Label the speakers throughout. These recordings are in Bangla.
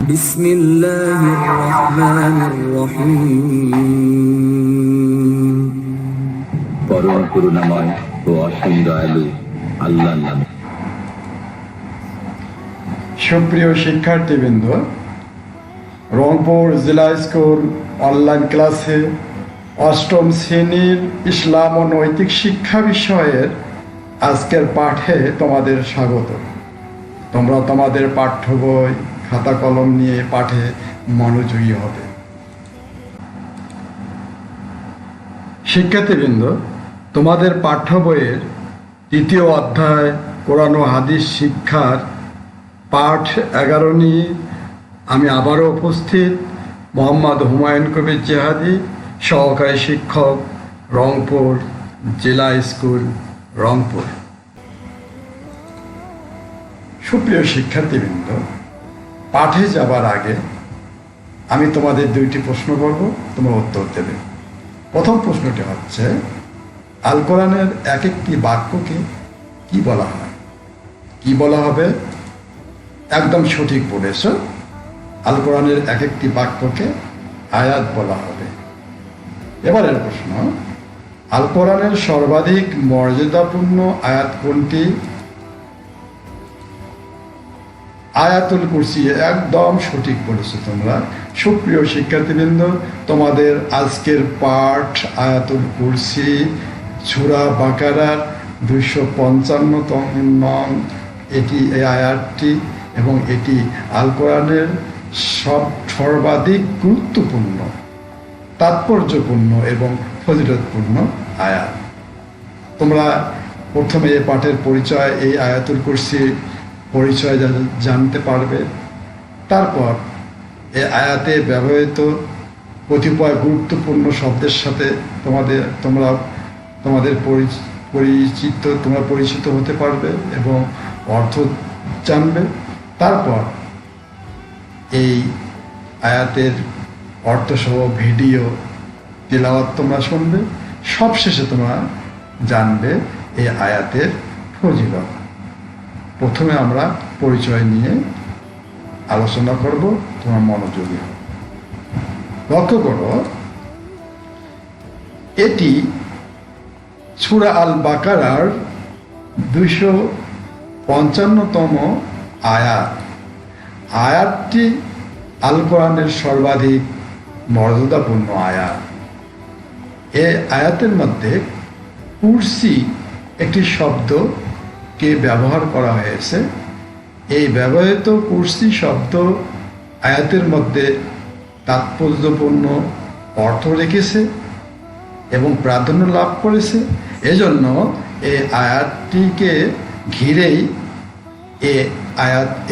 Speaker 1: বিসমিল্লাহির রহমানির রহিম।
Speaker 2: পরম করুণাময় ও অসীম দয়ালু আল্লাহর নামে।
Speaker 3: সুপ্রিয় শিক্ষার্থীবৃন্দ, রংপুর জেলা স্কুল অনলাইন ক্লাসে অষ্টম শ্রেণীর ইসলাম ও নৈতিক শিক্ষা বিষয়ের আজকের পাঠে তোমাদের স্বাগত। তোমরা তোমাদের পাঠ্য বই খাতা কলম নিয়ে পাঠে মনোযোগী হবে। শিক্ষার্থীবৃন্দ, তোমাদের পাঠ্য বইয়ের তৃতীয় অধ্যায় কোরআন ও হাদিস শিক্ষার পাঠ 11 নিয়ে আমি আবারও উপস্থিত, মোহাম্মদ হুমায়ুন কবির জেহাদি, সহকারী শিক্ষক, রংপুর জেলা স্কুল, রংপুর। সুপ্রিয় শিক্ষার্থীবৃন্দ, পাঠে যাবার আগে আমি তোমাদের 2টি প্রশ্ন করব, তোমরা উত্তর দেবে। প্রথম প্রশ্নটি হচ্ছে, আল কোরআনের এক একটি বাক্যকে কি বলা হয়? কি বলা হবে? একদম সঠিক বলেছ। আল কোরআনের এক একটি বাক্যকে আয়াত বলা হবে। এবারের প্রশ্ন, আল কোরআনের সর্বাধিক মর্যাদাপূর্ণ আয়াত কোনটি? আয়াতুল কুরসি। একদম সঠিক বলেছো তোমরা। সুপ্রিয় শিক্ষার্থীবৃন্দ, তোমাদের আজকের পাঠ আয়াতুল কুরসি, সূরা বাকারার 255তম নং এটি এই আয়াতটি, এবং এটি আল কোরআনের সর্বাধিক গুরুত্বপূর্ণ, তাৎপর্যপূর্ণ এবং ফজিলতপূর্ণ আয়াত। তোমরা প্রথমে এই পাঠের পরিচয়, এই আয়াতুল কুরসি পরিচয় জানতে পারবে। তারপর এই আয়াতে ব্যবহৃত কতিপয় গুরুত্বপূর্ণ শব্দের সাথে তোমরা পরিচিত হতে পারবে এবং অর্থ জানবে। তারপর এই আয়াতের অর্থসহ ভিডিও তেলাওয়াত তোমরা শুনবে। সবশেষে তোমরা জানবে এই আয়াতের ফজিলত। প্রথমে আমরা পরিচয় নিয়ে আলোচনা করব, তোমার মনোযোগী হবে। লক্ষ্য করো, এটি সূরা আল বাকারার 255তম আয়াত। আয়াতটি আল কোরআনের সর্বাধিক মর্যাদাপূর্ণ আয়াত। এই আয়াতের মধ্যে কুরসি একটি শব্দকে ব্যবহার করা হয়েছে। এই ব্যবহৃত কুরসি শব্দ আয়াতের মধ্যে তাৎপর্যপূর্ণ অর্থ রেখেছে এবং প্রাধান্য লাভ করেছে। এজন্য এই আয়াতটিকে ঘিরেই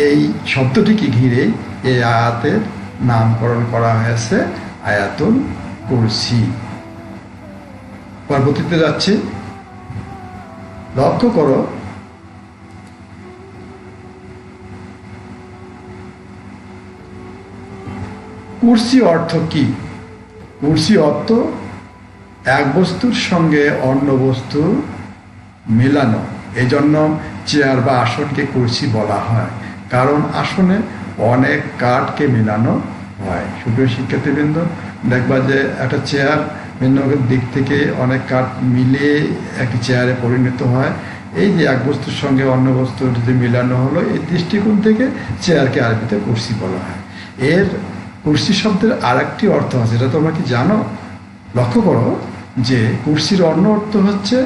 Speaker 3: এই শব্দটিকে ঘিরেই এই আয়াতের নামকরণ করা হয়েছে আয়াতুল কুরসি। পরবর্তীতে যাচ্ছি। লক্ষ্য করো, কুরসি অর্থ কি? কুরসি অর্থ এক বস্তুর সঙ্গে অন্য বস্তু মেলানো। এই জন্য চেয়ার বা আসনকে কুরসি বলা হয়, কারণ আসনে অনেক কাঠকে মেলানো হয়। সুপ্রিয় শিক্ষার্থীবৃন্দ, দেখবা যে একটা চেয়ার ভিন্ন দিক থেকে অনেক কাঠ মিলিয়ে একটি চেয়ারে পরিণত হয়। এই যে এক বস্তুর সঙ্গে অন্য বস্তুর যদি মেলানো হলো, এই দৃষ্টিকোণ থেকে চেয়ারকে আরবিতে কুরসি বলা হয়। এর কুরসি শব্দের আর একটি অর্থ আছে, এটা তোমরা কি জানো? লক্ষ্য করো যে কুরসির অন্য অর্থ হচ্ছে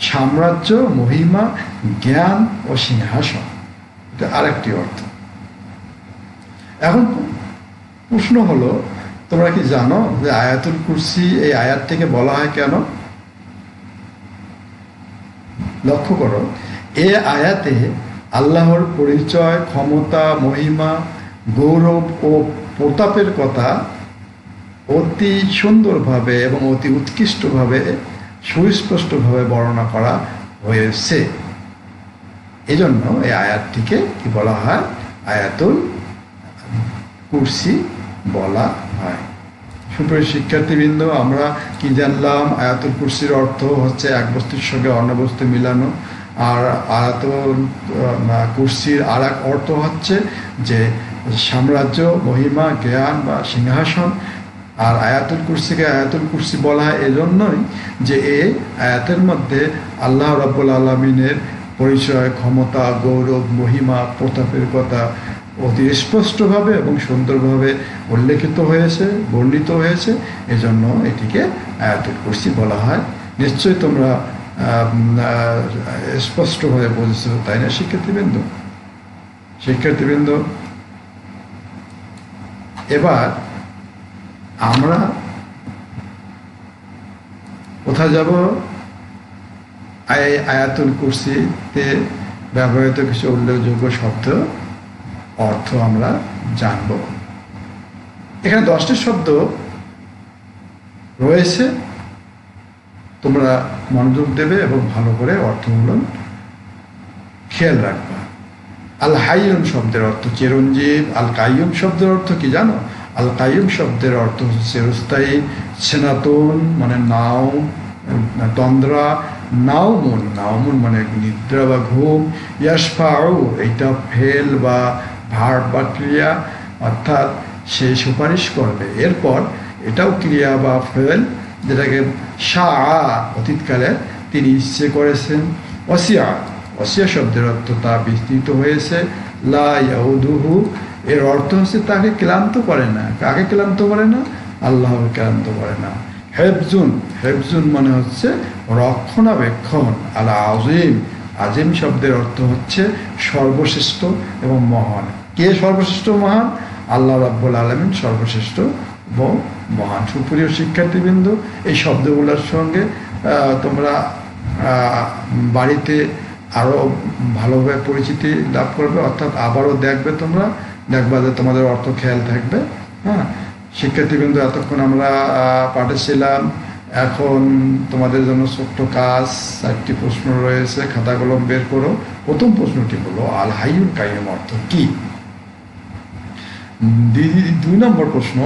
Speaker 3: সাম্রাজ্য, মহিমা, জ্ঞান ও সিংহাসন। এটা আরেকটি অর্থ। এখন প্রশ্ন হলো, তোমরা কি জানো যে আয়াতুল কুরসি এই আয়াতটিকে বলা হয় কেন? লক্ষ্য করো, এ আয়াতে আল্লাহর পরিচয়, ক্ষমতা, মহিমা, গৌরব ও প্রতাপের কথা অতি সুন্দরভাবে এবং অতি উৎকৃষ্টভাবে সুস্পষ্টভাবে বর্ণনা করা হয়েছে। এজন্য এই আয়াতটিকে কি বলা হয়? আয়াতুল কুরসি বলা হয়। সুপ্রিয় শিক্ষার্থীবৃন্দ, আমরা কি জানলাম? আয়াতুল কুরসির অর্থ হচ্ছে এক বস্তুর সঙ্গে অন্য বস্তু মিলানো। আর আয়াতুল কুরসির আর এক অর্থ হচ্ছে যে সাম্রাজ্য, মহিমা, জ্ঞান বা সিংহাসন। আর আয়াতুল কুরসিকে আয়াতুল কুরসি বলা হয় এজন্যই যে এই আয়াতের মধ্যে আল্লাহ রাব্বুল আলামিনের পরিচয়, ক্ষমতা, গৌরব, মহিমা, প্রতাপের কথা অতি স্পষ্টভাবে এবং সুন্দরভাবে উল্লেখিত হয়েছে, বর্ণিত হয়েছে। এজন্য এটিকে আয়াতুল কুরসি বলা হয়। নিশ্চয়ই তোমরা স্পষ্টভাবে বুঝেছো, তাই না শিক্ষার্থীবৃন্দ? শিক্ষার্থীবৃন্দ, এবার আমরা কোথায় যাব? আয়াতুল কুরসিতে ব্যবহৃত কিছু উল্লেখযোগ্য শব্দ অর্থ আমরা জানব। এখানে 10টি শব্দ রয়েছে, তোমরা মনোযোগ দেবে এবং ভালো করে অর্থগুলো খেয়াল রাখবা। আল হাইয়ুম শব্দের অর্থ চিরঞ্জীব। আল কাইয়ুম শব্দের অর্থ কি জানো? আল কাইয়ুম শব্দের অর্থ হচ্ছে চিরস্থায়ী। সেনাতন মানে নাও, তন্দ্রা। নাউমুন, নাউমুন মানে নিদ্রা বা ঘুম। ইয়াশফাউ, এইটা ফেল বা ভার্ব বা ক্রিয়া, অর্থাৎ সে সুপারিশ করবে। এরপর এটাও ক্রিয়া বা ফেল, যেটাকে শাআ, অতীতকালে তিনি ইচ্ছে করেছেন। ওয়াসিয়া, ওয়াসিয়া শব্দের অর্থ তা বিস্তৃত হয়েছে। লা ইয়াউদুহু, এর অর্থ হচ্ছে তাকে ক্লান্ত করে না। কাকে ক্লান্ত করে না? আল্লাহকে ক্লান্ত করে না। হেফজুন, হেফজুন মানে হচ্ছে রক্ষণাবেক্ষণ। আল আজিম, আজিম শব্দের অর্থ হচ্ছে সর্বশ্রেষ্ঠ এবং মহান। কে সর্বশ্রেষ্ঠ মহান? আল্লাহ রাব্বুল আলামিন সর্বশ্রেষ্ঠ এবং মহান। সুপ্রিয় শিক্ষার্থীবৃন্দ, এই শব্দগুলোর সঙ্গে তোমরা বাড়িতে আরও ভালোভাবে পরিচিতি লাভ করবে, অর্থাৎ আবারও দেখবে, তোমরা দেখবা যে তোমাদের অর্থ খেয়াল থাকবে। হ্যাঁ শিক্ষার্থীবৃন্দ, এতক্ষণ আমরা পাঠে ছিলাম। এখন তোমাদের জন্য ছোট্ট কাজ, 4টি প্রশ্ন রয়েছে, খাতা কলম বের করো। প্রথম প্রশ্নটি হলো আল হাইয়ুল কাইয়ুম অর্থ কি? 2 নম্বর প্রশ্ন,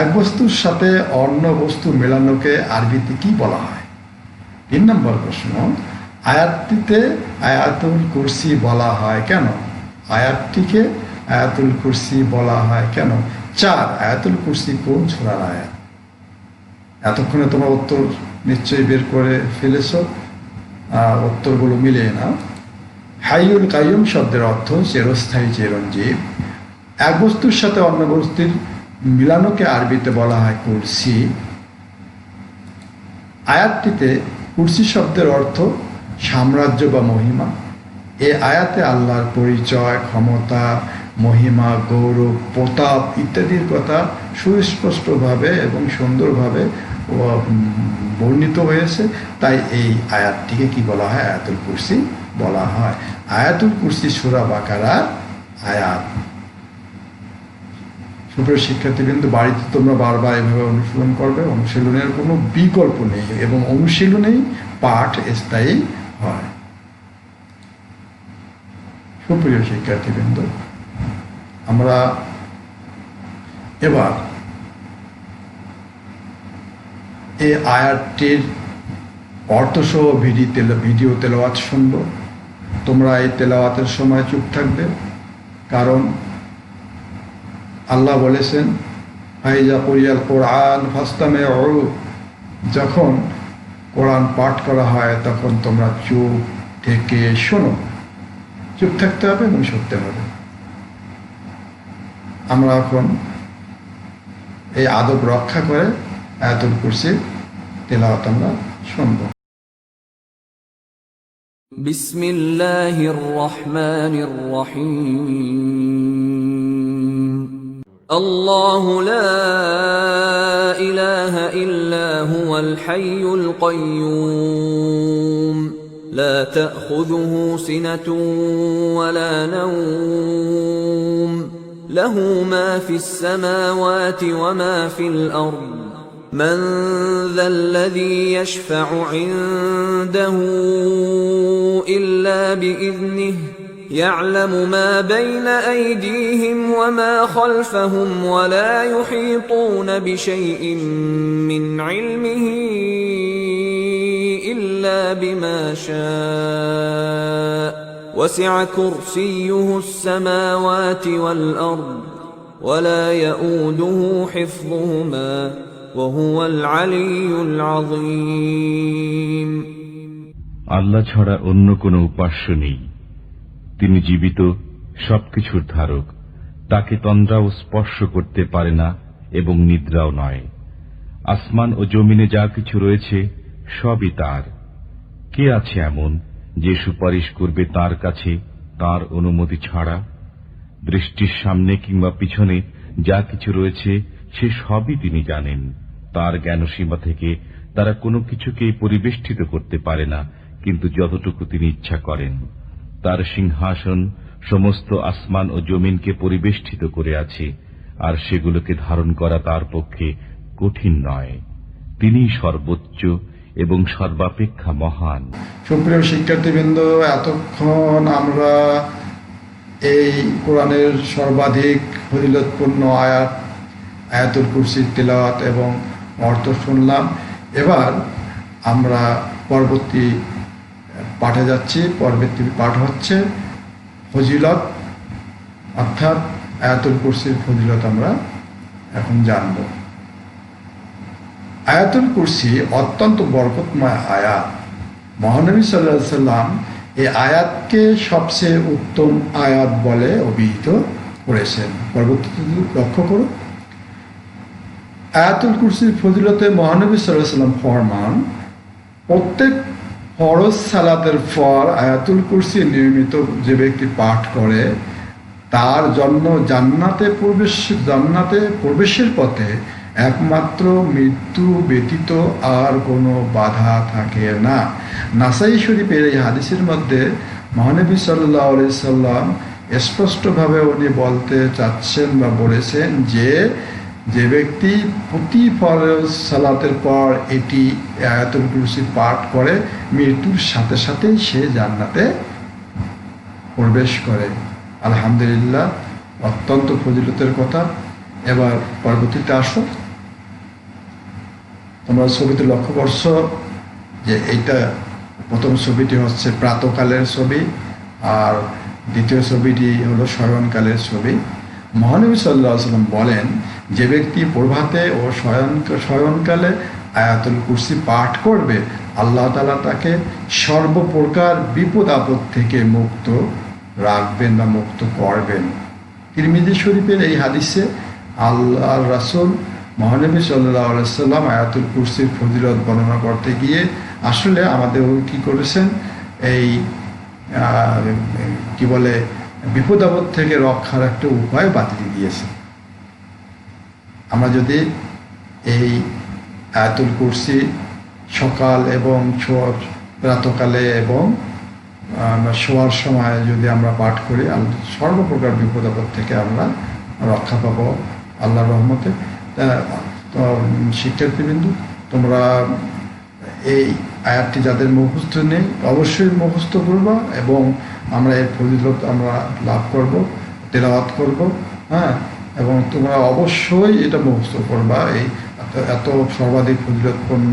Speaker 3: এক বস্তুর সাথে অন্য বস্তু মেলানোকে আরবিতে কি বলা হয়? 3 নম্বর প্রশ্ন, আয়াতটিতে আয়াতুল কুরসি বলা হয় কেন? আয়াতটিকে আয়াতুল কুরসি বলা হয় কেন? 4, আয়াতুল কুরসি কোন সূরার আয়াত? এতক্ষণে তোমরা উত্তর নিশ্চয়ই বের করে ফেলেছ, উত্তরগুলো মিলিয়ে নাও। হাইয়ুল কাইয়ুম শব্দের অর্থ চিরস্থায়ী, চিরঞ্জীব। এক বস্তুর সাথে অন্য বস্তুর মিলানোকে আরবিতে বলা হয় কুরসি। আয়াতটিতে কুরসি শব্দের অর্থ সাম্রাজ্য বা মহিমা। এ আয়াতে আল্লাহর পরিচয়, ক্ষমতা, মহিমা, গৌরব, প্রতাপ ইত্যাদির কথা সুস্পষ্টভাবে এবং সুন্দরভাবে বর্ণিত হয়েছে। তাই এই আয়াতটিকে কি বলা হয়? আয়াতুল কুরসি বলা হয়। আয়াতুল কুরসি সূরা বাকারার আয়াত। সুপ্রিয় শিক্ষার্থীবৃন্দ, বাড়িতে তোমরা বারবার এভাবে অনুশীলন করবে। অনুশীলনের কোনো বিকল্প নেই এবং অনুশীলনেই পাঠ স্থায়ী হয়। সুপ্রিয় শিক্ষার্থীবৃন্দ, আমরা এবার এই আয়াতটির অর্থসহ ভিডিও তেলাওয়াত শুনব। তোমরা এই তেলাওয়াতের সময় চুপ থাকবে, কারণ আল্লাহ বলেছেন ফাইজা কুরিয়াল কোরআন ফাসতামিউ, যখন কোরআন পাঠ করা হয় তখন তোমরা চুপ থেকে শোনো। চুপ থাকতে হবে এবং শুনতে হবে। আমরা এখন এই আদব রক্ষা করে আয়াতুল কুরসির তেলাওয়াত আমরা শুনব।
Speaker 4: বিসমিল্লাহির রহমানির রহিম। আল্লাহু লা ইলাহা ইল্লা হুয়াল হাইয়ুল কাইয়্যুম লা তাখুযুহু সিনাতুন ওয়ালা নাওম লাহু মা ফিস সামাওয়াতি ওয়া মা ফিল আরদ من ذا الذي يشفع عنده إلا بإذنه يعلم ما بين أيديهم وما خلفهم ولا يحيطون بشيء من علمه إلا إلا بما شاء وسع كرسيه السماوات والأرض ولا يؤوده حفظهما وهو العلي العظيم
Speaker 5: আল্লাহ ছাড়া অন্য কোনো উপাস্য নেই। তিনি জীবিত, সবকিছুর ধারক। তাকে তন্দ্রাও স্পর্শ করতে পারে না এবং নিদ্রাও নয়। আসমান ও জমিনে যা কিছু রয়েছে সবই তার। কে আছে এমন যে সুপারিশ করবে তার কাছে তার অনুমতি ছাড়া? দৃষ্টির সামনে কিংবা পিছনে যা কিছু রয়েছে সে সবই তিনি জানেন। তার জ্ঞানসীমা থেকে তারা কোনো কিছুকেই পরিবেষ্টিত করতে পারে না, কিন্তু যতটুকু তিনি ইচ্ছা করেন। তার সিংহাসন সমস্ত আসমান ও জমিনকে পরিবেষ্টিত করে আছে, আর সেগুলোকে ধারণ করা তার পক্ষে কঠিন নয়। তিনিই সর্বোচ্চ এবং সর্বাপেক্ষা মহান।
Speaker 3: সুপ্রিয় শিক্ষার্থীবৃন্দ, এতক্ষণ আমরা এই কোরআনের সর্বাধিক ফজিলতপূর্ণ আয়াতুল কুরসির তিলাওয়াত এবং অর্থ শুনলাম। এবার আমরা পরবর্তী পাঠে যাচ্ছি। পরবর্তী পাঠ হচ্ছে ফজিলত, অর্থাৎ আয়াতুল কুরসির ফজিলত আমরা এখন জানব। আয়াতুল কুরসি অত্যন্ত বরকতময় আয়াত। মহানবী সাল্লাল্লাহু আলাইহি সাল্লাম এই আয়াতকে সবচেয়ে উত্তম আয়াত বলে অভিহিত করেছেন। পরবর্তীতে লক্ষ্য করো, আয়াতুল কুরসির ফজিলতে মহানবী সাল্লাল্লাহু আলাইহি সাল্লাম ফরমান, প্রত্যেক ফরজ সালাতের পর আয়াতুল কুরসি নিয়মিত যে ব্যক্তি পাঠ করে তার জন্য জান্নাতে প্রবেশের পথে একমাত্র মৃত্যু ব্যতীত আর কোনো বাধা থাকে না। নাসাই শরীফের এই হাদিসের মধ্যে মহানবী সাল্লাল্লাহু আলাইহি সাল্লাম স্পষ্টভাবে উনি বলতে চাচ্ছেন বা বলেছেন যে ব্যক্তি প্রতি ফরজ সালাতের পর এটি আয়াতুল কুরসি পাঠ করে মৃত্যুর সাথে সাথেই সে জান্নাতে প্রবেশ করে। আলহামদুলিল্লাহ, অত্যন্ত ফজিলতের কথা। এবার পরবর্তীতে আসো, তোমরা ছবিতে লক্ষ্য করছো যে এইটা প্রথম ছবিটি হচ্ছে প্রাতকালের ছবি, আর দ্বিতীয় ছবিটি হলো শয়নকালের ছবি। মহানবী সাল্লাল্লাহু আলাইহি ওয়াসাল্লাম বলেন, যে ব্যক্তি প্রভাতে ও শয়নকালে আয়াতুল কুরসি পাঠ করবে আল্লাহ তাআলা তাকে সর্বপ্রকার বিপদ আপদ থেকে মুক্ত রাখবেন বা মুক্ত করবেন। তিরমিজি শরীফের এই হাদিসে আল্লাহর রাসূল মহানবী সাল্লাল্লাহু আলাইহি ওয়াসাল্লাম আয়াতুল কুরসির ফজিলত বর্ণনা করতে গিয়ে আসলে আমাদের কি করেছেন, এই কি বলে বিপদ আপদ থেকে রক্ষার একটা উপায় বাতলে দিয়েছে। আমরা যদি এই আয়াতুল কুরসি সকাল এবং প্রাতকালে এবং শোয়ার সময় যদি আমরা পাঠ করি সর্বপ্রকার বিপদ আপদ থেকে আমরা রক্ষা পাবো আল্লাহর রহমতে। তো শিক্ষার্থীবৃন্দ, তোমরা এই আয়াতটি যাদের মুখস্থ নেই অবশ্যই মুখস্থ করবা এবং আমরা এর ফজিলত আমরা লাভ করব, তেলাওয়াত করব। হ্যাঁ, এবং তোমরা অবশ্যই এটা মুখস্থ করবা। এই এত সর্বাধিক ফজিলতপূর্ণ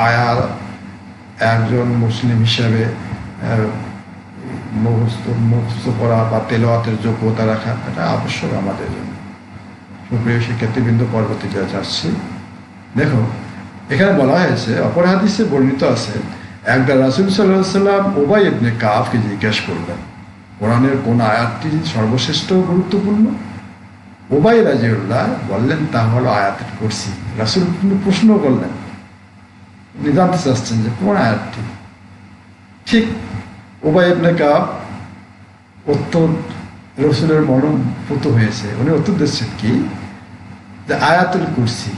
Speaker 3: আয়াত একজন মুসলিম হিসাবে মুখস্থ করা বা তেলাওয়াতের যোগ্যতা রাখা এটা আবশ্যক আমাদের জন্য। সুপ্রিয় শিক্ষার্থীবৃন্দ, পরবর্তীতে যাচ্ছি। দেখো, এখানে বলা হয়েছে, অপর হাদিসে বর্ণিত আছে, একবার রাসূল সাল্লাল্লাহু আলাইহি ওয়াসাল্লাম উবাই ইবনে কাবকে জিজ্ঞাসা করলেন, কোরআনের কোন আয়াতটি সর্বশ্রেষ্ঠ গুরুত্বপূর্ণ? উবাই রাদিয়াল্লাহু বললেন, তা হলো আয়াতুল কুরসি। রাসূল প্রশ্ন করলেন, উনি জানতে চাচ্ছেন যে কোন আয়াতটি। ঠিক উবাই ইবনে কাব উত্তর রাসূলের মনোভূত হয়েছে। উনি উত্তর দিচ্ছেন কি, যে আয়াতুল কুরসি,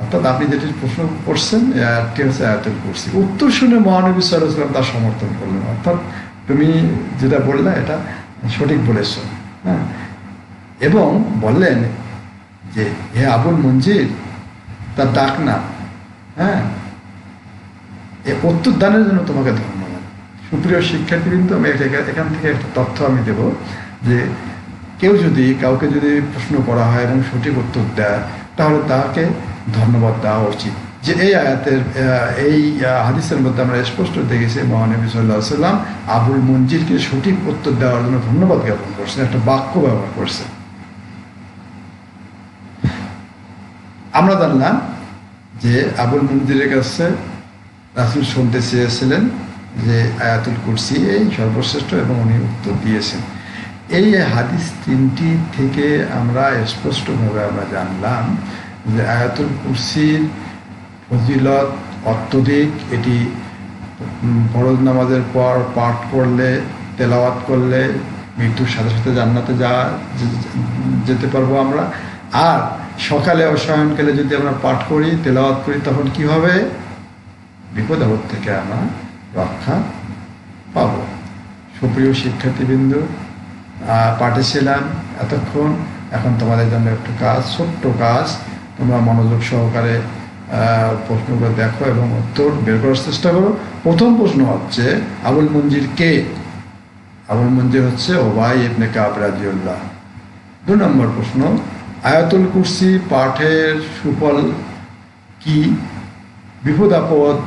Speaker 3: অর্থাৎ আপনি যেটি প্রশ্ন করছেন এই আয়াতটি হচ্ছে আয়াতুল কুরসি। উত্তর শুনে মহানবী সাল্লাল্লাহু আলাইহি ওয়াসাল্লাম তার সমর্থন করলেন, অর্থাৎ তুমি যেটা বললে এটা সঠিক বলেছ। হ্যাঁ, এবং বললেন যে হে আবুল মঞ্জির, তার ডাক না। হ্যাঁ, এই উত্তর দানের জন্য তোমাকে ধন্যবাদ। সুপ্রিয় শিক্ষার্থীবৃন্দ, আমি এখান থেকে একটা তথ্য আমি দেব যে কাউকে যদি প্রশ্ন করা হয় এবং সঠিক উত্তর দেয় তাহলে তাকে ধন্যবাদ দেওয়া উচিত। যে এই আয়াতের হাদিসের মধ্যে আমরা স্পষ্ট দেখেছি মহানবী সাল্লাল্লাহু আলাইহি সাল্লাম আবুল মঞ্জিরকে সঠিক উত্তর দেওয়ার জন্য ধন্যবাদ জ্ঞাপন করছেন, একটা বাক্য ব্যবহার করছেন। আমরা জানলাম যে আবুল মঞ্জিরের কাছে রাসূল শুনতে চেয়েছিলেন যে আয়াতুল কুরসি এই সর্বশ্রেষ্ঠ, এবং উনি উত্তর দিয়েছেন। এই হাদিস তিনটি থেকে আমরা স্পষ্টভাবে আমরা জানলাম যে আয়াতুল কুরসির ফজিলত অত্যধিক। এটি ফরজ নামাজের পর পাঠ করলে, তেলাওয়াত করলে মৃত্যুর সাথে সাথে জান্নাতে যেতে পারবো আমরা। আর সকালে ও সায়ংকালে যদি আমরা পাঠ করি, তেলাওয়াত করি, তখন কি হবে? বিপদ আপদ থেকে আমরা রক্ষা পাব। সুপ্রিয় শিক্ষার্থীবৃন্দ, পাঠে ছিলাম এতক্ষণ। এখন তোমাদের জন্য একটু কাজ, ছোট্ট কাজ। তোমরা মনোযোগ সহকারে প্রশ্নগুলো দেখো এবং উত্তর বের করার চেষ্টা করো। প্রথম প্রশ্ন হচ্ছে, আবুল মঞ্জির কে? আবুল মঞ্জির হচ্ছে উবাই ইবনে কাব রাদিয়াল্লাহু আনহু। 2 নম্বর প্রশ্ন, আয়াতুল কুরসি পাঠের সুফল কি? বিপদ আপদ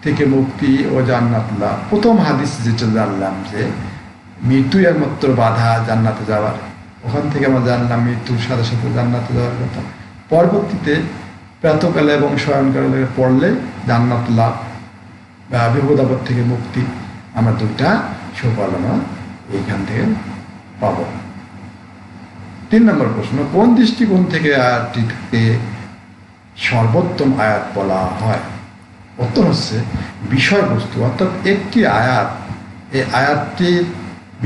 Speaker 3: থেকে মুক্তি ও জান্নাত লাভ। প্রথম হাদিস যেটা জানলাম যে মৃত্যুই একমাত্র বাধা জান্নাতে যাওয়ার, ওখান থেকে আমরা জানলাম মৃত্যুর সাথে সাথে জান্নাতে যাওয়ার কথা। পরবর্তীতে প্রাতকালে এবং শয়নকালে পড়লে জান্নাত লাভ বা বিপদ আপদ থেকে মুক্তি, আমরা 2টা সুফল আমরা এইখান থেকে পাব। 3 নম্বর প্রশ্ন, কোন দৃষ্টিকোণ থেকে আয়াতটিকে সর্বোত্তম আয়াত বলা হয়? উত্তর হচ্ছে বিষয়বস্তু, অর্থাৎ একটি আয়াত, এই আয়াতটির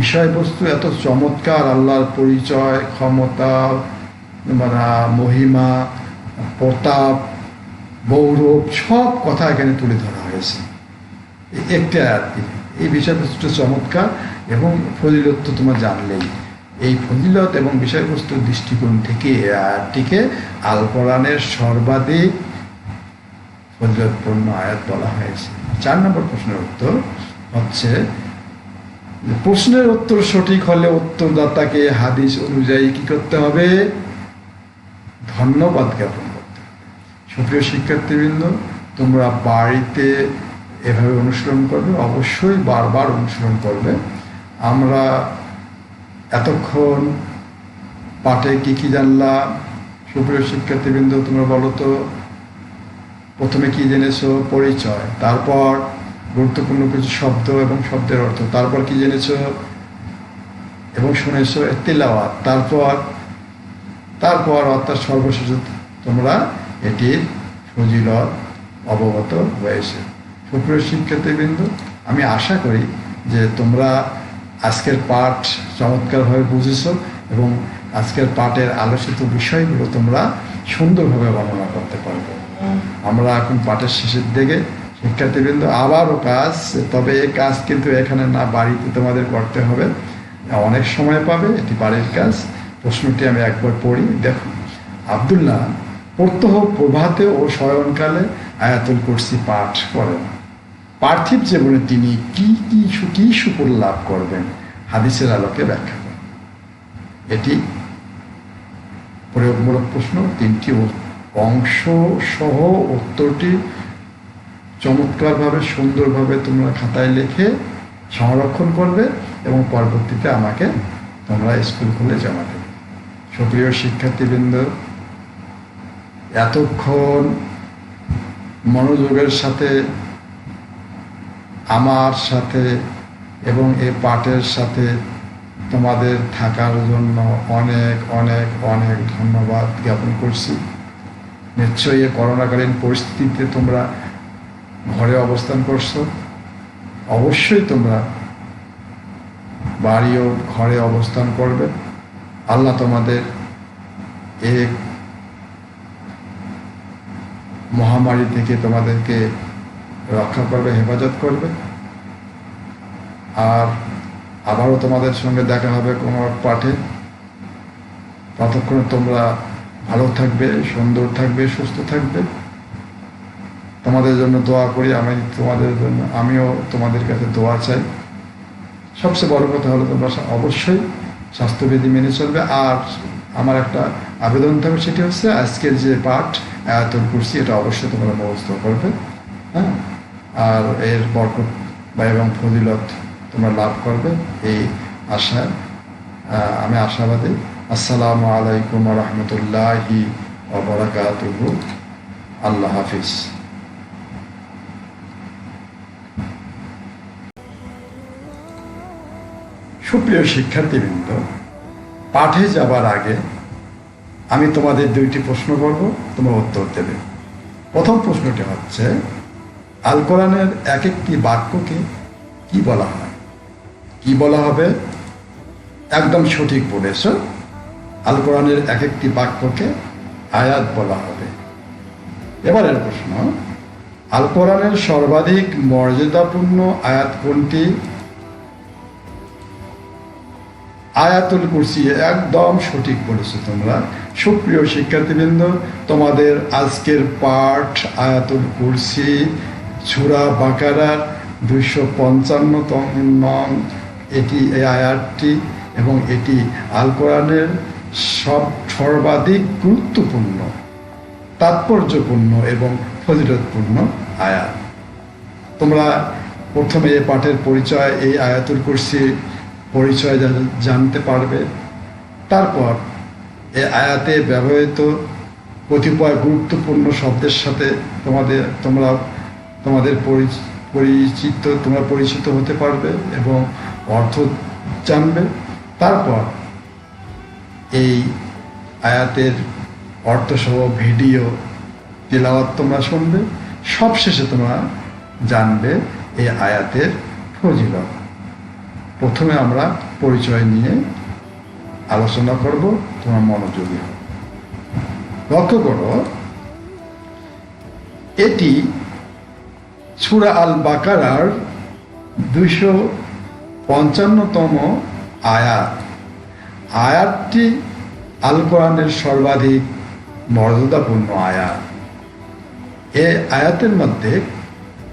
Speaker 3: বিষয়বস্তু এত চমৎকার, আল্লাহর পরিচয়, ক্ষমতা, মহিমা, প্রতাপ, গৌরব, সব কথা এখানে তুলে ধরা হয়েছে একটি আয়াত। এই বিষয়বস্তুটা চমৎকার এবং ফজিলত তো তোমরা জানলেই। এই ফজিলত এবং বিষয়বস্তুর দৃষ্টিকোণ থেকে এই আয়াতটিকে আল কোরআনের সর্বাধিক ফজিলতপূর্ণ আয়াত বলা হয়েছে। 4 নম্বর প্রশ্নের উত্তর হচ্ছে, প্রশ্নের উত্তর সঠিক হলে উত্তরদাতাকে হাদিস অনুযায়ী কি করতে হবে? ধন্যবাদ জ্ঞাপন করতে হবে। সুপ্রিয় শিক্ষার্থীবৃন্দ, তোমরা বাড়িতে এভাবে অনুশীলন করবে, অবশ্যই বারবার অনুশীলন করবে। আমরা এতক্ষণ পাঠে কি কি জানলাম? সুপ্রিয় শিক্ষার্থীবৃন্দ, তোমরা বলো তো, প্রথমে কি জেনেছো? পরিচয়, তারপর গুরুত্বপূর্ণ কিছু শব্দ এবং শব্দের অর্থ, তারপর কি জেনেছো এবং শুনেছো? তিলাওয়াত, তারপর অর্থাৎ সর্বশেষ তোমরা এটির ফজিলত অবগত হয়েছে। সুপ্রিয় শিক্ষার্থীবৃন্দ, আমি আশা করি যে তোমরা আজকের পাঠ চমৎকারভাবে বুঝেছো এবং আজকের পাঠের আলোচিত বিষয়গুলো তোমরা সুন্দরভাবে বর্ণনা করতে পারবে। আমরা এখন পাঠের শেষের দিকে। শিক্ষার্থীবৃন্দ, আবারও কাজ, তবে এই কাজ কিন্তু এখানে না, বাড়িতে তোমাদের করতে হবে, অনেক সময় পাবে। এটি বাড়ির কাজ। প্রশ্নটি আমি একবার পড়ি, দেখো। আব্দুল্লাহ প্রত্যহ প্রভাতে ও শয়নকালে আয়াতুল কুরসি পাঠ করেন। পার্থিব জীবনে তিনি কি সুফল লাভ করবেন? হাদিসের আলোকে ব্যাখ্যা করেন। এটি প্রয়োগমূলক প্রশ্ন। 3টি অংশ সহ উত্তরটি চমৎকারভাবে, সুন্দরভাবে তোমরা খাতায় লিখে সংরক্ষণ করবে এবং পরবর্তীতে আমাকে তোমরা স্কুল খুলে জমা দেবে। সুপ্রিয় শিক্ষার্থীবৃন্দ, এতক্ষণ মনোযোগের সাথে আমার সাথে এবং এই পাঠের সাথে তোমাদের থাকার জন্য অনেক অনেক অনেক ধন্যবাদ জ্ঞাপন করছি। নিশ্চয়ই এই করোনাকালীন পরিস্থিতিতে তোমরা ঘরে অবস্থান করছো, অবশ্যই তোমরা বাড়ি ও ঘরে অবস্থান করবে। আল্লাহ তোমাদের এই মহামারী থেকে তোমাদেরকে রক্ষা করবে, হেফাজত করবে। আর আবারও তোমাদের সঙ্গে দেখা হবে কোনো পাঠে। ততক্ষণে তোমরা ভালো থাকবে, সুন্দর থাকবে, সুস্থ থাকবে। তোমাদের জন্য দোয়া করি, আমিও তোমাদের কাছে দোয়া চাই। সবচেয়ে বড় কথা হলো তোমরা অবশ্যই স্বাস্থ্যবিধি মেনে চলবে। আর আমার একটা আবেদন থাকবে, সেটি হচ্ছে আজকের যে পাঠ আয়াতুল কুরসি, এটা অবশ্যই তোমরা মুখস্থ করবে। হ্যাঁ, আর এর বরকত বা এবং ফজিলত তোমরা লাভ করবে এই আশায় আমি আশাবাদী। আসসালামু আলাইকুম ওয়া রাহমাতুল্লাহি ওয়া বারাকাতুহু। আল্লাহ হাফিজ। সুপ্রিয় শিক্ষার্থীবৃন্দ, পাঠে যাবার আগে আমি তোমাদের দুইটি প্রশ্ন করব, তোমরা উত্তর দেবে। প্রথম প্রশ্নটি হচ্ছে, আল কোরআনের এক একটি বাক্যকে কি বলা হয়? কি বলা হবে? একদম সঠিক বলেছ। আল কোরআনের এক একটি বাক্যকে আয়াত বলা হবে। এবারের প্রশ্ন, আল কোরআনের সর্বাধিক মর্যাদাপূর্ণ আয়াত কোনটি? আয়াতুল কুরসি। একদম সঠিক বলেছো তোমরা। সুপ্রিয় শিক্ষার্থীবৃন্দ, তোমাদের আজকের পাঠ আয়াতুল কুরসি, সূরা বাকারার 255তম নং এটি এই আয়াতটি, এবং এটি আল কোরআনের সর্বাধিক গুরুত্বপূর্ণ, তাৎপর্যপূর্ণ এবং ফজিলতপূর্ণ আয়াত। তোমরা প্রথমে এই পাঠের পরিচয়, এই আয়াতুল কুরসি পরিচয় জানতে পারবে। তারপর এই আয়াতে ব্যবহৃত কতিপয় গুরুত্বপূর্ণ শব্দের সাথে তোমরা পরিচিত হতে পারবে এবং অর্থ জানবে। তারপর এই আয়াতের অর্থসহ ভিডিও তিলাওয়াত তোমরা শুনবে। সবশেষে তোমরা জানবে এই আয়াতের ফজিলত। প্রথমে আমরা পরিচয় নিয়ে আলোচনা করব, তোমার মনোযোগী হবে। লক্ষ্য করো, এটি সূরা আল বাকারার 255তম আয়াত। আয়াতটি আল কোরআনের সর্বাধিক মর্যাদাপূর্ণ আয়াত। এই আয়াতের মধ্যে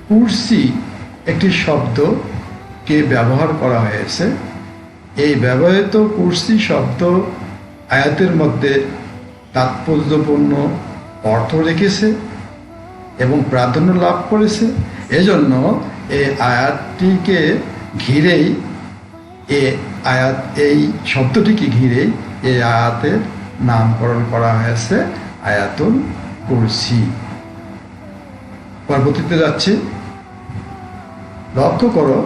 Speaker 3: কুরসি একটি শব্দকে ব্যবহার করা হয়েছে। এই ব্যবহৃত কুরসি শব্দ আয়াতের মধ্যে তাৎপর্যপূর্ণ অর্থ রেখেছে এবং প্রাধান্য লাভ করেছে। এজন্য এই আয়াতটিকে ঘিরেই এই শব্দটিকে ঘিরেই এই আয়াতের নামকরণ করা হয়েছে আয়াতুল কুরসি। পরবর্তীতে যাচ্ছি। লক্ষ্য করো,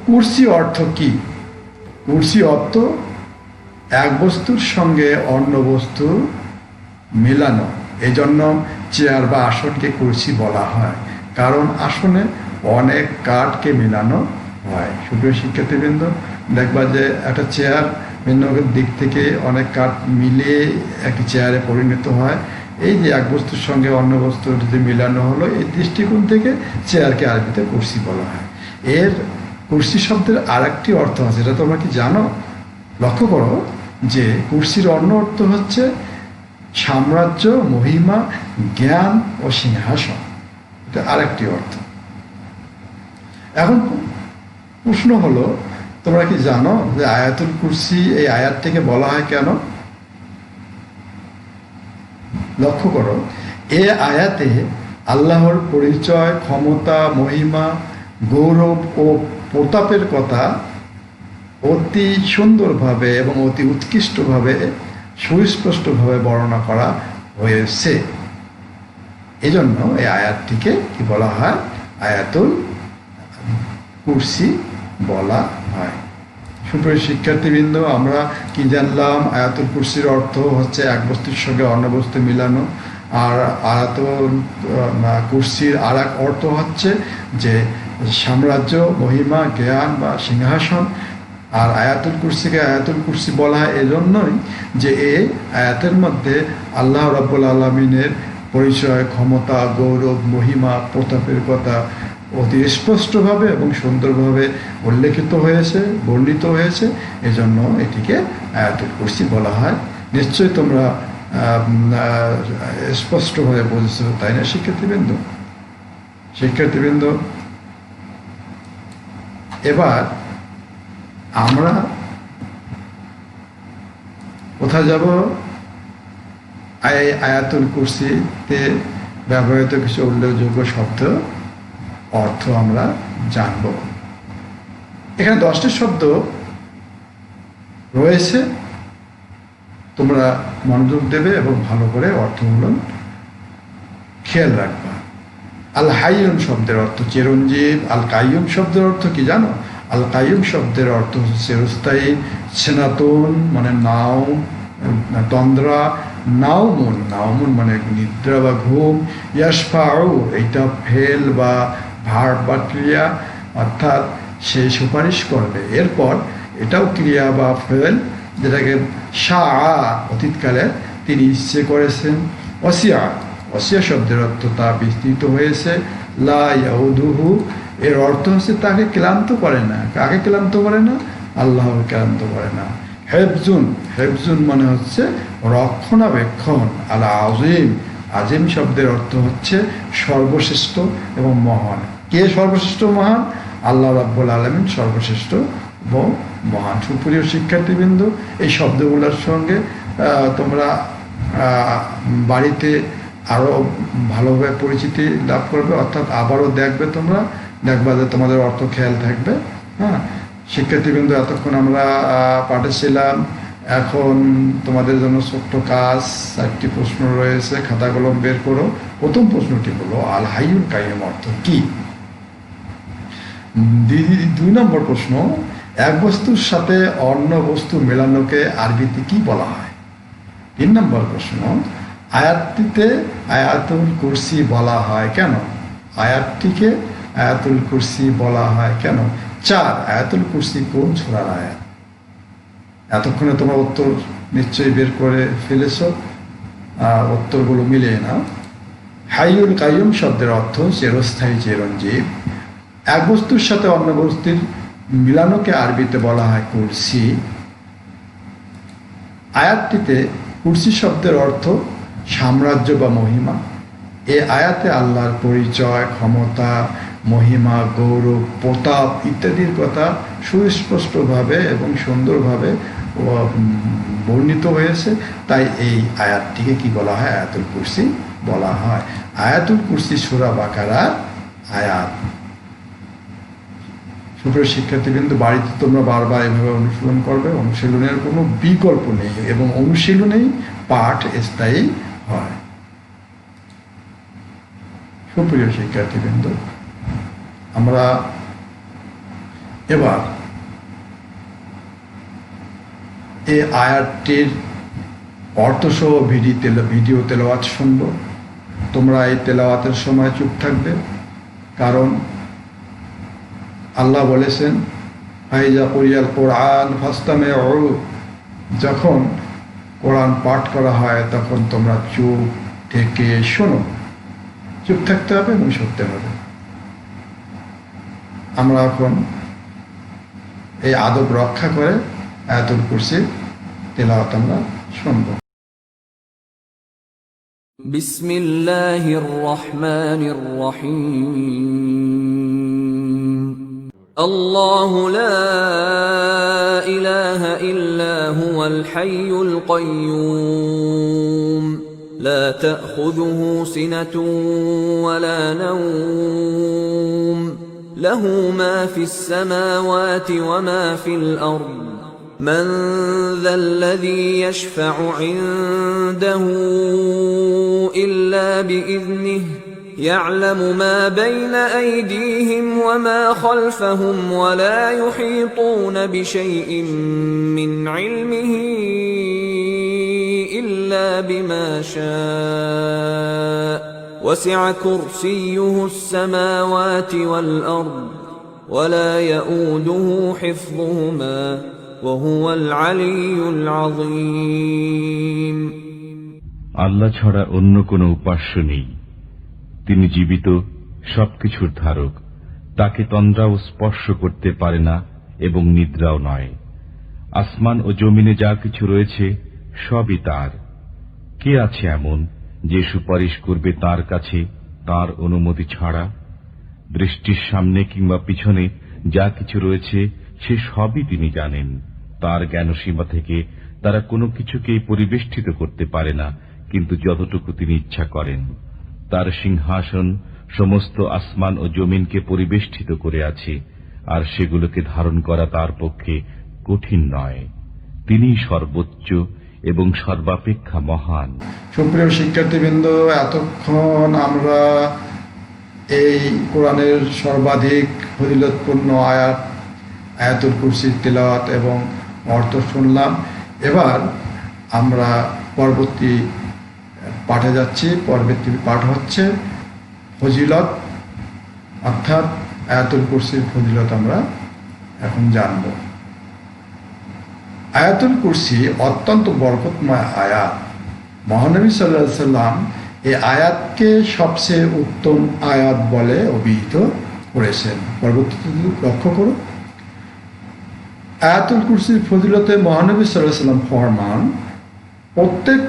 Speaker 3: কুরসি অর্থ কি? কুরসি অর্থ এক বস্তুর সঙ্গে অন্য বস্তু মেলানো। এই জন্য চেয়ার বা আসনকে কুরসি বলা হয়, কারণ আসনে অনেক কাঠকে মেলানো হয়। সুপ্রিয় শিক্ষার্থীবৃন্দ, দেখবা যে একটা চেয়ার ভিন্ন দিক থেকে অনেক কাঠ মিলিয়ে একটি চেয়ারে পরিণত হয়। এই যে এক বস্তুর সঙ্গে অন্য বস্তুর যদি মেলানো হলো, এই দৃষ্টিকোণ থেকে চেয়ারকে আরবিতে কুরসি বলা হয়। এর কুরসি শব্দের আর একটি অর্থ আছে, এটা তোমরা কি জানো? লক্ষ্য করো যে কুরসির অন্য অর্থ হচ্ছে সাম্রাজ্য, মহিমা, জ্ঞান ও সিংহাসন। এটা আরেকটি অর্থ। এখন প্রশ্ন হলো, তোমরা কি জানো যে আয়াতুল কুরসি এই আয়াতটিকে বলা হয় কেন? লক্ষ্য করো, এ আয়াতে আল্লাহর পরিচয়, ক্ষমতা, মহিমা, গৌরব ও প্রতাপের কথা অতি সুন্দরভাবে এবং অতি উৎকৃষ্টভাবে সুস্পষ্টভাবে বর্ণনা করা হয়েছে। এজন্য এই আয়াতটিকে কি বলা হয়? আয়াতুল কুরসি বলা হয়। সুপ্রিয় শিক্ষার্থীবৃন্দ, আমরা কি জানলাম? আয়াতুল কুরসির অর্থ হচ্ছে এক বস্তুর সঙ্গে অন্য বস্তু মিলানো। আর আয়াতুল কুরসির আর এক অর্থ হচ্ছে যে সাম্রাজ্য, মহিমা, জ্ঞান বা সিংহাসন। আর আয়াতুল কুরসিকে আয়াতুল কুরসি বলা হয় এজন্যই যে এই আয়াতের মধ্যে আল্লাহ রাব্বুল আলামিনের পরিচয়, ক্ষমতা, গৌরব, মহিমা, প্রতাপের কথা অতি স্পষ্টভাবে এবং সুন্দরভাবে উল্লেখিত হয়েছে, বর্ণিত হয়েছে। এজন্য এটিকে আয়াতুল কুরসি বলা হয়। নিশ্চয়ই তোমরা স্পষ্টভাবে বুঝেছো, তাই না শিক্ষার্থীবৃন্দ? এবার আমরা কোথায় যাব? আয়াতুল কুরসিতে ব্যবহৃত কিছু উল্লেখযোগ্য শব্দ অর্থ আমরা জানব। এখানে 10টি শব্দ রয়েছে, তোমরা মনোযোগ দেবে এবং ভালো করে অর্থগুলো খেয়াল রাখবা। আল হাইয়ুম শব্দের অর্থ চিরঞ্জীব। আল কাইয়ুম শব্দের অর্থ কি জানো? আল কাইয়ুম শব্দের অর্থ হচ্ছে চিরস্থায়ী। সেনাতন মানে নাও, তন্দ্রা। নাউমুন, নাউমুন মানে নিদ্রা বা ঘুম। ইয়াশফাউ, এইটা ফেল বা ভার্ব বা ক্রিয়া, অর্থাৎ সে সুপারিশ করবে। এরপর এটাও ক্রিয়া বা ফেল, যেটাকে শাআ অতীতকালে তিনি ইচ্ছে করেছেন। ওয়াসিয়া, ওয়াসিয়া শব্দের অর্থ তা বিস্তৃত হয়েছে। লা ইয়াউদুহু, এর অর্থ হচ্ছে তাকে ক্লান্ত করে না। কাকে ক্লান্ত করে না? আল্লাহকে ক্লান্ত করে না। হেফজুন, হেফজুন মানে হচ্ছে রক্ষণাবেক্ষণ। আল আজিম, আজিম শব্দের অর্থ হচ্ছে সর্বশ্রেষ্ঠ এবং মহান। কে সর্বশ্রেষ্ঠ মহান? আল্লাহ রাব্বুল আলামিন সর্বশ্রেষ্ঠ এবং মহান। সুপ্রিয় শিক্ষার্থীবৃন্দ, এই শব্দগুলোর সঙ্গে তোমরা বাড়িতে আরও ভালোভাবে পরিচিতি লাভ করবে, অর্থাৎ আবারও দেখবে, তোমরা দেখবা যে তোমাদের অর্থ খেয়াল থাকবে। হ্যাঁ শিক্ষার্থীবৃন্দ, এতক্ষণ আমরা পাঠে ছিলাম। এখন তোমাদের জন্য ছোট্ট কাজ, 4টি প্রশ্ন রয়েছে, খাতা কলম বের করো। প্রথম প্রশ্নটি হলো আল হাইয়ুল কাইয়ুম অর্থ কি? 2 নম্বর প্রশ্ন, এক বস্তুর সাথে অন্য বস্তু মেলানোকে আরবিতে কি বলা হয়? 3 নম্বর প্রশ্ন, আয়াতটিতে আয়াতুল কুরসি বলা হয় কেন? আয়াতটিকে আয়াতুল কুরসি বলা হয় কেন? 4, আয়াতুল কুরসি কোন সূরার আয়াত? এতক্ষণে তোমরা উত্তর নিশ্চয়ই বের করে ফেলেছ, উত্তরগুলো মিলিয়ে নাও। হাইয়ুল কাইয়ুম শব্দের অর্থ চিরস্থায়ী, চিরঞ্জীব। এক বস্তুর সাথে অন্য বস্তুর মিলানোকে আরবিতে বলা হয় কুরসি। আয়াতটিতে কুরসি শব্দের অর্থ সাম্রাজ্য বা মহিমা। এ আয়াতে আল্লাহর পরিচয়, ক্ষমতা, মহিমা, গৌরব, প্রতাপ ইত্যাদির কথা সুস্পষ্টভাবে এবং সুন্দরভাবে বর্ণিত হয়েছে। তাই এই আয়াতটিকে কি বলা হয়? আয়াতুল কুরসি বলা হয়। আয়াতুল কুরসি সূরা বাকারার আয়াত। সুপ্রিয় শিক্ষার্থীবৃন্দ, বাড়িতে তোমরা বারবার এভাবে অনুশীলন করবে। অনুশীলনের কোনো বিকল্প নেই এবং অনুশীলনেই পাঠ স্থায়ী হয়। সুপ্রিয় শিক্ষার্থীবৃন্দ, আমরা এবার এই আয়াতটির অর্থসহ ভিডিও তেলাওয়াত শুনব। তোমরা এই তেলাওয়াতের সময় চুপ থাকবে, কারণ আল্লাহ বলেছেন ফাইজা কুরিয়াল কোরআন ফাসতামিউ, যখন কোরআন পাঠ করা হয় তখন তোমরা চুপ থেকে শোনো। চুপ থাকতে হবে এবং শুনতে হবে। আমরা এখন এই আদব রক্ষা করে আয়াতুল কুরসির তেলাওয়াত আমরা শুনব।
Speaker 4: বিসমিল্লাহির রহমানির রহিম। আল্লাহু লা ইলাহা ইল্লা হুয়াল হাইয়ুল কাইয়্যুম لا تأخذه سنة ولا نوم له ما في السماوات وما في الأرض من ذا الذي يشفع عنده إلا بإذنه يعلم ما بين أيديهم وما خلفهم ولا يحيطون بشيء من علمه إلا بما شاء وسع كرسيه السماوات والأرض ولا يؤوده حفظهما وهو العلي العظيم।
Speaker 5: আল্লাহ ছাড়া অন্য কোনো উপাস্য নেই। তিনি জীবিত, সবকিছুর ধারক। তাকে তন্দ্রাও স্পর্শ করতে পারে না এবং নিদ্রাও নয়। আসমান ও জমিনে যা কিছু রয়েছে সবই তার। কে আছে এমন যে সুপারিশ করবে তার কাছে তার অনুমতি ছাড়া? দৃষ্টির সামনে কিংবা পিছনে যা কিছু রয়েছে সে সবই তিনি জানেন। তার জ্ঞানসীমা থেকে তারা কোনো কিছুকেই পরিবেষ্টিত করতে পারে না, কিন্তু যতটুকু তিনি ইচ্ছা করেন। তার সিংহাসন সমস্ত আসমান ও জমিনকে পরিবেষ্টিত করে আছে, আর সেগুলোকে ধারণ করা তার পক্ষে কঠিন নয়। তিনিই সর্বোচ্চ এবং সর্বাপেক্ষা মহান।
Speaker 3: সুপ্রিয় শিক্ষার্থীবৃন্দ, এতক্ষণ আমরা এই কোরআনের সর্বাধিক ফজিলতপূর্ণ আয়াতুল কুরসির তিলাওয়াত এবং অর্থ শুনলাম। এবার আমরা পরবর্তী পাঠে যাচ্ছি। পরবর্তী পাঠ হচ্ছে ফজিলত, অর্থাৎ আয়াতুল কুরসির ফজিলত আমরা এখন জানব। আয়াতুল কুরসি অত্যন্ত বরকতময় আয়াত। মহানবী সাল্লাল্লাহু আলাইহি সাল্লাম এই আয়াতকে সবচেয়ে উত্তম আয়াত বলে অভিহিত করেছেন। পরবর্তীতে লক্ষ্য করো, আয়াতুল কুরসির ফজিলতে মহানবী সাল্লাল্লাহু আলাইহি সাল্লাম ফরমান, প্রত্যেক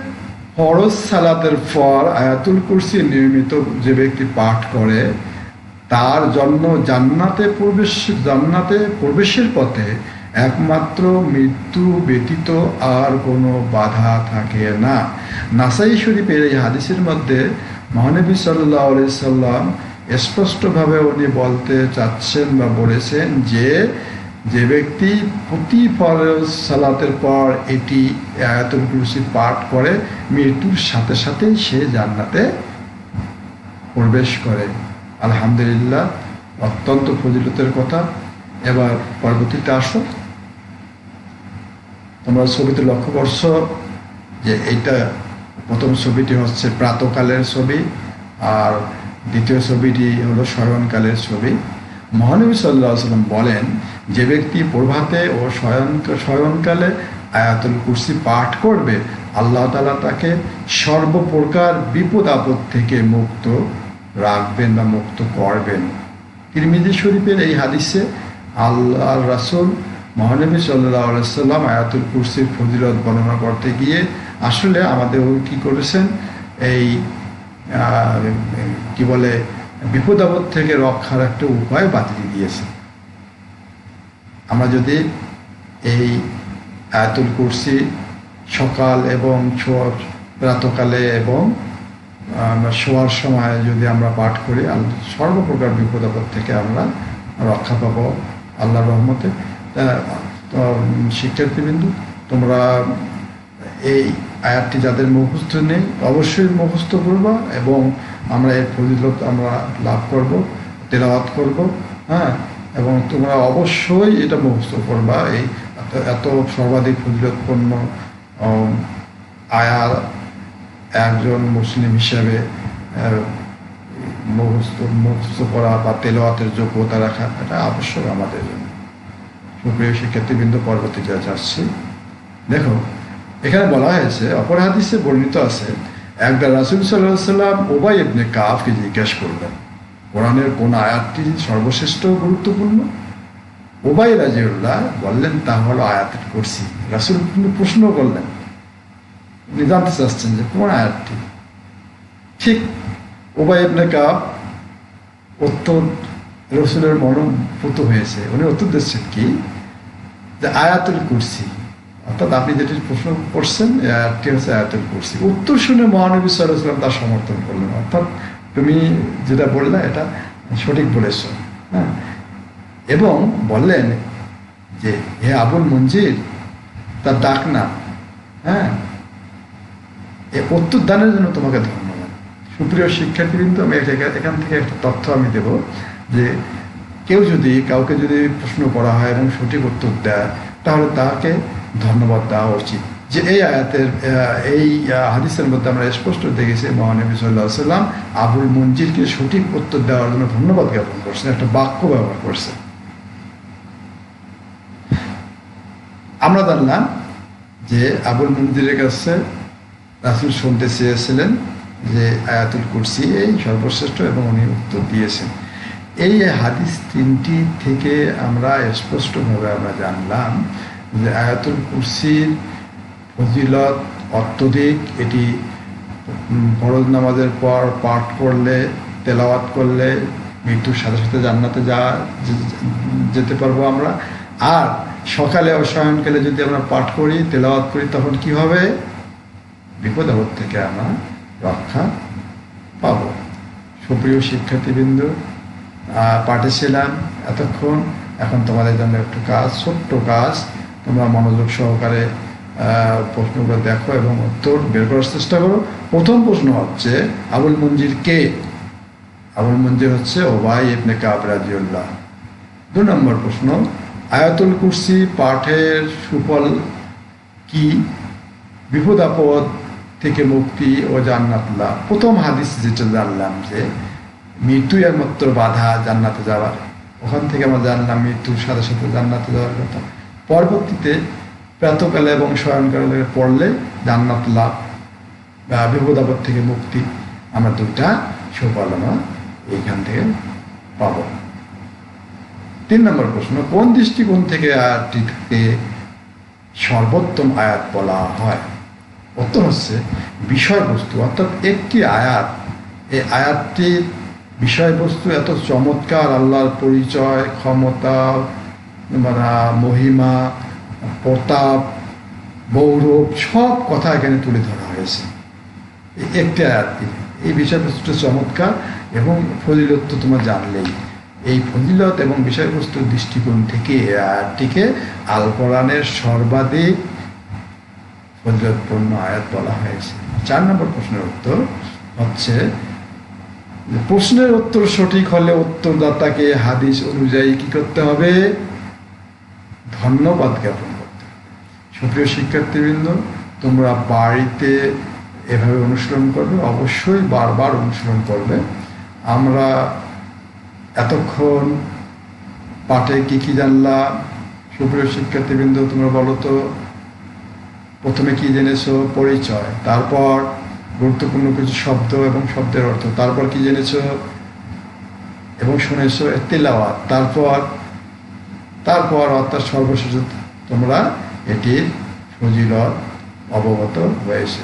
Speaker 3: ফরজ সালাতের পর আয়াতুল কুরসি নিয়মিত যে ব্যক্তি পাঠ করে তার জন্য জান্নাতে প্রবেশের পথে একমাত্র মৃত্যু ব্যতীত আর কোনো বাধা থাকে না। নাসাই শরীফের এই হাদিসের মধ্যে মহানবী সাল্লাল্লাহু আলাইহি সাল্লাম স্পষ্টভাবে উনি বলতে চাচ্ছেন বা বলেছেন যে ব্যক্তি প্রতি ফরজ সালাতের পর এটি আয়াতুল কুরসি পাঠ করে মৃত্যুর সাথে সাথে সে জান্নাতে প্রবেশ করে। আলহামদুলিল্লাহ, অত্যন্ত ফজিলতের কথা। এবার পরবর্তীতে আসো। তোমরা ছবিতে লক্ষ্য করছো যে এইটা প্রথম ছবিটি হচ্ছে প্রাতকালের ছবি, আর দ্বিতীয় ছবিটি হলো শয়নকালের ছবি। মহানবী সাল্লাল্লাহু আলাইহি ওয়াসাল্লাম বলেন, যে ব্যক্তি প্রভাতে ও শয়নকালে আয়াতুল কুরসি পাঠ করবে আল্লাহ তাআলা তাকে সর্বপ্রকার বিপদ আপদ থেকে মুক্ত রাখবেন বা মুক্ত করবেন। তিরমিজি শরীফের এই হাদিসে আল্লাহর রাসূল মহানবী সাল্লাল্লাহু আলাইহি ওয়াসাল্লাম আয়াতুল কুরসির ফজিলত বর্ণনা করতে গিয়ে আসলে আমাদের কি করেছেন, এই কি বলে বিপদ আপদ থেকে রক্ষার একটা উপায় বাতলে দিয়েছে। আমরা যদি এই আয়াতুল কুরসি সকাল এবং প্রাতকালে এবং শোয়ার সময় যদি আমরা পাঠ করি, সর্বপ্রকার বিপদ আপদ থেকে আমরা রক্ষা পাবো আল্লাহর রহমতে। তো শিক্ষার্থীবৃন্দ, তোমরা এই আয়াতটি যাদের মুখস্থ নেই অবশ্যই মুখস্থ করবা এবং আমরা এর ফজিলত আমরা লাভ করব, তেলাওয়াত করব। হ্যাঁ, এবং তোমরা অবশ্যই এটা মুখস্থ করবা। এই এত সর্বাধিক ফজিলতপূর্ণ আয়াত একজন মুসলিম হিসাবে মুখস্থ করা বা তেলাওয়াতের যোগ্যতা রাখা এটা আবশ্যক আমাদের জন্য। সুপ্রিয় শিক্ষার্থীবৃন্দ, পরবর্তীতে যাচ্ছি। দেখো, এখানে বলা হয়েছে, অপর হাদিসে বর্ণিত আছে, একবার রাসূল সাল্লাল্লাহু আলাইহি ওয়াসাল্লাম উবাই ইবনে কাবকে জিজ্ঞাসা করলেন, কোরআনের কোন আয়াতটি সর্বশ্রেষ্ঠ গুরুত্বপূর্ণ? উবাই রাদিয়াল্লাহু বললেন, তা হলো আয়াতুল কুরসি। রাসূল প্রশ্ন করলেন, উনি জানতে চাচ্ছেন যে কোন আয়াতটি। ঠিক উবাই ইবনে কাব উত্তর রাসূলের মনোভূত হয়েছে। উনি উত্তর দিচ্ছেন কি, যে আয়াতুল কুরসি, অর্থাৎ আপনি যেটি প্রশ্ন করছেন আয়াতটি হচ্ছে আয়াতুল কুরসি। উত্তর শুনে মহানবী সাল্লাল্লাহু আলাইহি ওয়াসাল্লাম তার সমর্থন করলেন, অর্থাৎ তুমি যেটা বললে এটা সঠিক বলেছ। হ্যাঁ, এবং বললেন যে হে আবুল মঞ্জির, তার ডাক না। হ্যাঁ, এই উত্তর দানের জন্য তোমাকে ধন্যবাদ। সুপ্রিয় শিক্ষার্থীবৃন্দ, আমি এখান থেকে একটা তথ্য আমি দেব যে কাউকে যদি প্রশ্ন করা হয় এবং সঠিক উত্তর দেয় তাহলে তাকে ধন্যবাদ দেওয়া উচিত। যে এই আয়াতের এই হাদিসের মধ্যে আমরা স্পষ্ট দেখেছি মহানবী সাল্লাল্লাহু আলাইহি ওয়াসাল্লাম আবুল মঞ্জিরকে সঠিক উত্তর দেওয়ার জন্য ধন্যবাদ জ্ঞাপন করছেন, একটা বাক্য ব্যবহার করছেন। আমরা জানলাম যে আবুল মঞ্জিরের কাছে রাসূল শুনতে চেয়েছিলেন যে আয়াতুল কুরসি এই সর্বশ্রেষ্ঠ এবং উনি উত্তর দিয়েছেন। এই হাদিস তিনটি থেকে আমরা স্পষ্টভাবে আমরা জানলাম যে আয়াতুল কুরসির ফজিলত অত্যধিক। এটি ফরজ নামাজের পর পাঠ করলে, তেলাওয়াত করলে মৃত্যুর সাথে সাথে জান্নাতে যেতে পারবো আমরা। আর সকালে ও সায়ংকালে যদি আমরা পাঠ করি, তেলাওয়াত করি, তখন কি হবে? বিপদ আপদ থেকে আমরা রক্ষা পাবো। সুপ্রিয় শিক্ষার্থীবৃন্দ, পাঠে ছিলাম এতক্ষণ। এখন তোমাদের জন্য একটু কাজ, ছোট্ট কাজ। তোমরা মনোযোগ সহকারে প্রশ্নগুলো দেখো এবং উত্তর বের করার চেষ্টা করো। প্রথম প্রশ্ন হচ্ছে, আবুল মঞ্জির কে? আবুল মঞ্জির হচ্ছে ওবাই ইবনে কাব রাদিয়াল্লাহ। 2 নম্বর প্রশ্ন, আয়াতুল কুরসি পাঠের সুফল কি? বিপদ আপদ থেকে মুক্তি ও জান্নাত লাভ। প্রথম হাদিস যেটা জানলাম যে মৃত্যুই একমাত্র বাধা জান্নাতে যাওয়ার, ওখান থেকে আমরা জানলাম মৃত্যুর সাথে সাথে জান্নাতে যাওয়ার কথা। পরবর্তীতে প্রাতকালে এবং শয়নকালে পড়লে জান্নাত লাভ বা বিপদ আপদ থেকে মুক্তি, আমরা 2টা সুফল আমরা এইখান থেকে পাব। 3 নম্বর প্রশ্ন, কোন দৃষ্টিকোণ থেকে আয়াতটিকে সর্বোত্তম আয়াত বলা হয়? উত্তর হচ্ছে বিষয়বস্তু, অর্থাৎ একটি আয়াত, এই আয়াতটির বিষয়বস্তু এত চমৎকার, আল্লাহর পরিচয়, ক্ষমতা, মহিমা, প্রতাপ, গৌরব, সব কথা এখানে তুলে ধরা হয়েছে একটি আয়াতটি। এই বিষয়বস্তুটা চমৎকার এবং ফজিলত তো তোমরা জানলেই। এই ফজিলত এবং বিষয়বস্তুর দৃষ্টিকোণ থেকে এই আয়াতটিকে আল কোরআনের সর্বাধিক ফজিলতপূর্ণ আয়াত বলা হয়েছে। 4 নম্বর প্রশ্নের উত্তর হচ্ছে, প্রশ্নের উত্তর সঠিক হলে উত্তরদাতাকে হাদিস অনুযায়ী কি করতে হবে? ধন্যবাদ জ্ঞাপন করতে হবে। সুপ্রিয় শিক্ষার্থীবৃন্দ, তোমরা বাড়িতে এভাবে অনুশীলন করবে, অবশ্যই বারবার অনুশীলন করবে। আমরা এতক্ষণ পাঠে কি কি জানলাম? সুপ্রিয় শিক্ষার্থীবৃন্দ, তোমরা বলো তো, প্রথমে কি জেনেছো? পরিচয়, তারপর গুরুত্বপূর্ণ কিছু শব্দ এবং শব্দের অর্থ, তারপর কি জেনেছো এবং শুনেছো? তিলাওয়াত, তারপর অর্থাৎ সর্বশেষ তোমরা এটির ফজিলত অবগত হয়েছে।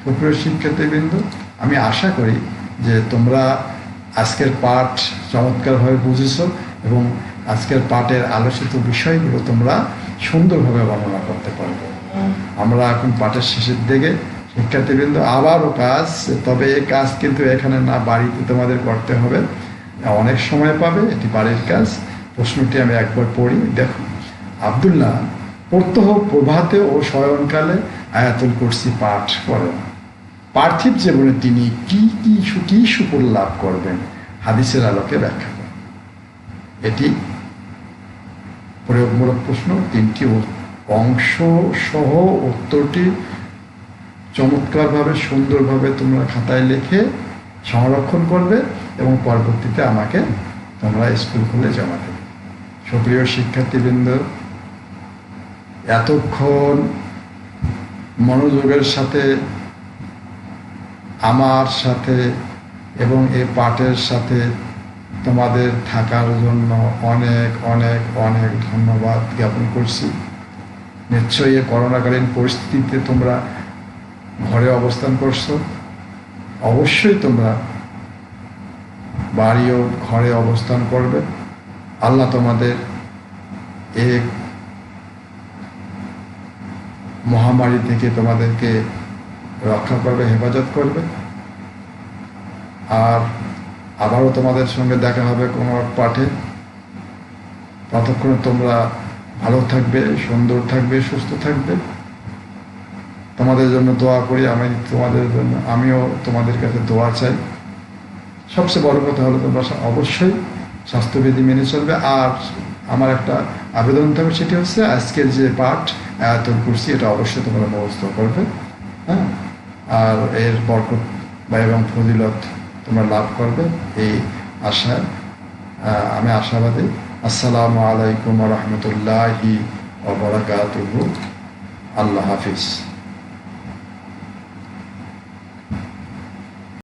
Speaker 3: সুপ্রিয় শিক্ষার্থীবৃন্দ, আমি আশা করি যে তোমরা আজকের পাঠ চমৎকারভাবে বুঝেছো এবং আজকের পাঠের আলোচিত বিষয়গুলো তোমরা সুন্দরভাবে বর্ণনা করতে পারবে। আমরা এখন পাঠের শেষের দিকে। শিক্ষার্থীবৃন্দ, আবারও কাজ, তবে এই কাজ কিন্তু এখানে না, বাড়িতে তোমাদের করতে হবে, অনেক সময় পাবে, এটি বাড়ির কাজ। প্রশ্নটি আমি একবার পড়ি, দেখো। আব্দুল্লাহ প্রত্যহ প্রভাতে ও শয়নকালে আয়াতুল কুরসি পাঠ করেন। পার্থিব জীবনে তিনি কি সুফল লাভ করবেন? হাদিসের আলোকে ব্যাখ্যা করেন। এটি প্রয়োগমূলক প্রশ্ন। 3টি অংশ সহ উত্তরটি চমৎকারভাবে সুন্দরভাবে তোমরা খাতায় লিখে সংরক্ষণ করবে এবং পরবর্তীতে আমাকে তোমরা স্কুল খুলে জমা দেবে। সুপ্রিয় শিক্ষার্থীবৃন্দ, এতক্ষণ মনোযোগের সাথে আমার সাথে এবং এই পাঠের সাথে তোমাদের থাকার জন্য অনেক অনেক অনেক ধন্যবাদ জ্ঞাপন করছি। নিশ্চয়ই এই করোনাকালীন পরিস্থিতিতে তোমরা ঘরে অবস্থান করছো, অবশ্যই তোমরা বাড়ি ও ঘরে অবস্থান করবে। আল্লাহ তোমাদের এই মহামারী থেকে তোমাদেরকে রক্ষা করবে, হেফাজত করবে। আর আবারও তোমাদের সঙ্গে দেখা হবে কোনো পাঠে। ততক্ষণে তোমরা ভালো থাকবে, সুন্দর থাকবে, সুস্থ থাকবে। তোমাদের জন্য দোয়া করি, আমিও তোমাদের কাছে দোয়া চাই। সবচেয়ে বড় কথা হলো তোমরা অবশ্যই স্বাস্থ্যবিধি মেনে চলবে। আর আমার একটা আবেদন থাকবে, সেটি হচ্ছে আজকের যে পাঠ আয়াতুল কুরসি, এটা অবশ্যই তোমরা মুখস্থ করবে। হ্যাঁ, আর এর বরকত বা এবং ফজিলত তোমরা লাভ করবে, এই আশায় আমি আশাবাদী। আসসালামু আলাইকুম ওয়া রাহমাতুল্লাহি ওয়া বারাকাতুহু। আল্লাহ হাফিজ।